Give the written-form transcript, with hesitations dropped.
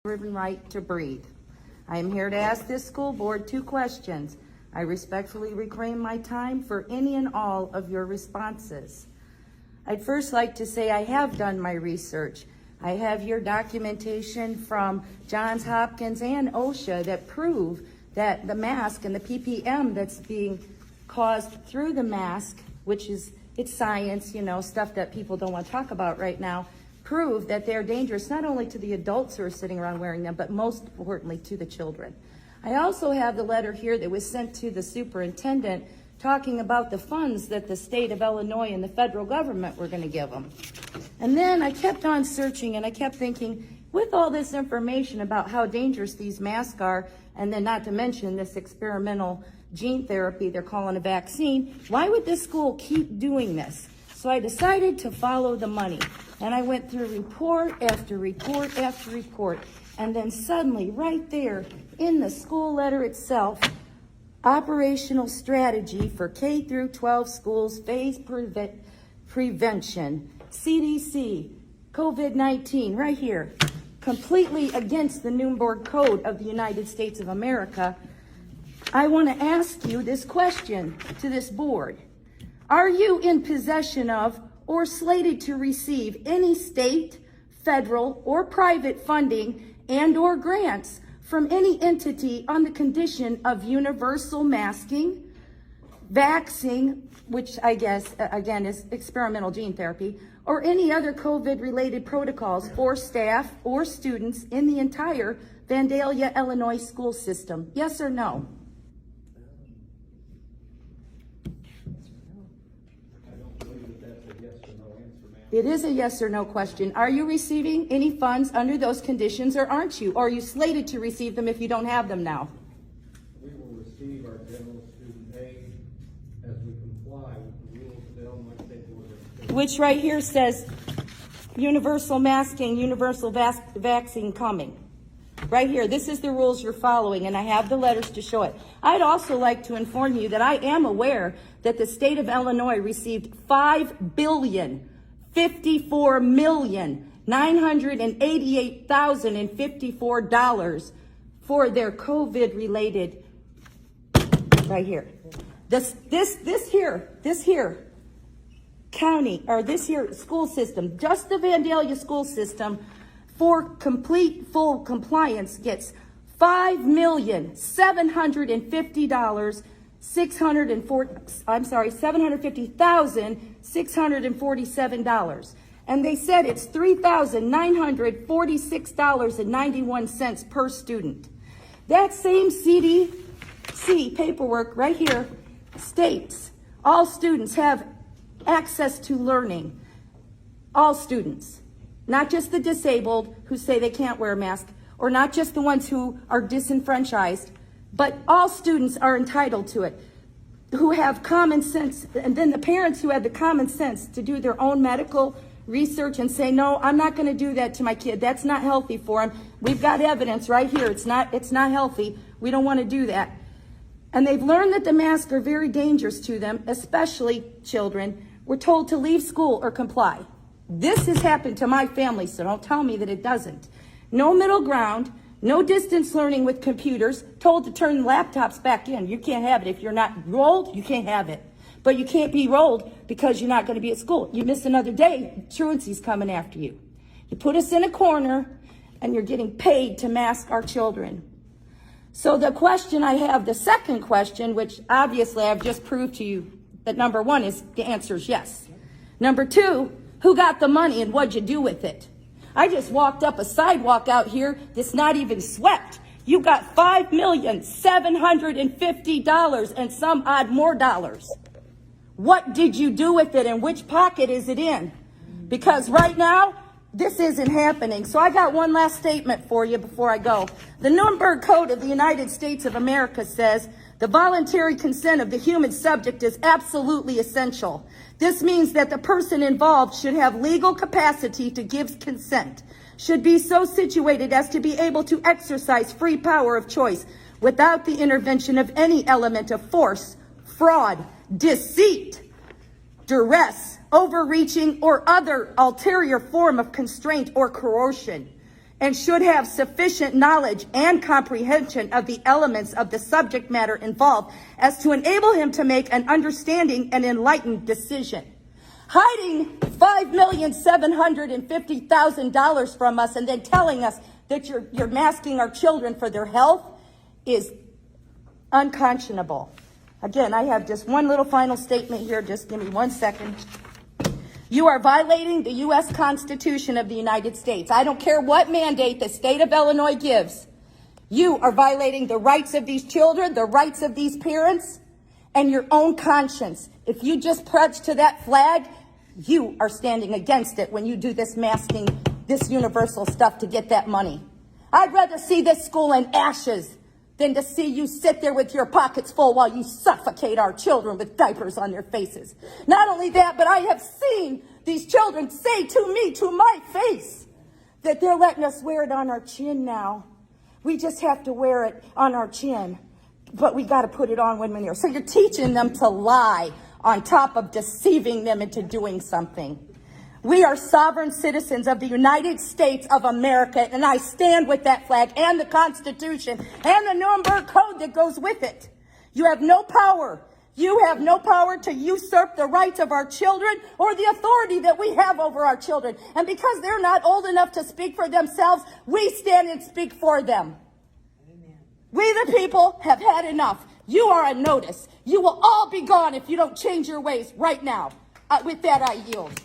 God-given right to breathe. I am here to ask this school board 2 questions. I respectfully reclaim my time for any and all of your responses. I'd first like to say I have done my research. I have your documentation from Johns Hopkins and OSHA that prove that the mask and the ppm that's being caused through the mask, which is, it's science, you know, stuff that people don't want to talk about right now, prove that they're dangerous not only to the adults who are sitting around wearing them, but most importantly to the children. I also have the letter here that was sent to the superintendent talking about the funds that the state of Illinois and the federal government were going to give them. And then I kept on searching and I kept thinking, with all this information about how dangerous these masks are, and then not to mention this experimental gene therapy they're calling a vaccine, why would this school keep doing this? So I decided to follow the money. And I went through report after report after report. And then suddenly, right there in the school letter itself, operational strategy for K through 12 schools, phase prevention, CDC, COVID-19, right here, completely against the Nuremberg Code of the United States of America. I want to ask you this question to this board. Are you in possession of or slated to receive any state, federal, or private funding and or grants from any entity on the condition of universal masking, vaccine, which I guess, again, is experimental gene therapy, or any other COVID-related protocols for staff or students in the entire Vandalia, Illinois school system? Yes or no? It is a yes or no question. Are you receiving any funds under those conditions, or aren't you? Or are you slated to receive them if you don't have them now? We will receive our general student aid as we comply with the rules of the Illinois State Board of Education. Which right here says universal masking, universal vaccine coming. Right here, this is the rules you're following, and I have the letters to show it. I'd also like to inform you that I am aware that the state of Illinois received $5,054,988,054 for their COVID-related, right here. This here county, or this here school system, just the Vandalia school system, for complete full compliance gets $750,647. And they said it's $3,946.91 per student. That same CDC paperwork right here states all students have access to learning. All students. Not just the disabled who say they can't wear a mask, or not just the ones who are disenfranchised, but all students are entitled to it, who have common sense, and then the parents who have the common sense to do their own medical research and say, no, I'm not going to do that to my kid. That's not healthy for him. We've got evidence right here. It's not healthy. We don't want to do that. And they've learned that the masks are very dangerous to them, especially children. We're told to leave school or comply. This has happened to my family, so don't tell me that it doesn't. No middle ground, no distance learning with computers, told to turn laptops back in. You can't have it. If you're not rolled, you can't have it. But you can't be rolled because you're not going to be at school. You miss another day, truancy's coming after you. You put us in a corner, and you're getting paid to mask our children. So the question I have, the second question, which obviously I've just proved to you that number 1 is the answer is yes. Number 2, who got the money and what'd you do with it? I just walked up a sidewalk out here that's not even swept. You got $5,750,000 and some odd more dollars. What did you do with it, and which pocket is it in? Because right now, this isn't happening. So I got one last statement for you before I go. The Nuremberg Code of the United States of America says the voluntary consent of the human subject is absolutely essential. This means that the person involved should have legal capacity to give consent, should be so situated as to be able to exercise free power of choice without the intervention of any element of force, fraud, deceit, duress, overreaching, or other ulterior form of constraint or coercion. and should have sufficient knowledge and comprehension of the elements of the subject matter involved as to enable him to make an understanding and enlightened decision. Hiding $5,750,000 from us and then telling us that you're masking our children for their health is unconscionable. Again, I have just one little final statement here. Just give me 1 second. You are violating the U.S. Constitution of the United States. I don't care what mandate the state of Illinois gives. You are violating the rights of these children, the rights of these parents, and your own conscience. If you just pledge to that flag, you are standing against it when you do this masking, this universal stuff to get that money. I'd rather see this school in ashes than to see you sit there with your pockets full while you suffocate our children with diapers on their faces. Not only that, but I have seen these children say to me, to my face, that they're letting us wear it on our chin now. We just have to wear it on our chin, but we got to put it on when we're here. So you're teaching them to lie on top of deceiving them into doing something. We are sovereign citizens of the United States of America, and I stand with that flag and the Constitution and the Nuremberg Code that goes with it. You have no power. You have no power to usurp the rights of our children or the authority that we have over our children. And because they're not old enough to speak for themselves, we stand and speak for them. Amen. We the people have had enough. You are on notice. You will all be gone if you don't change your ways right now. With that, I yield.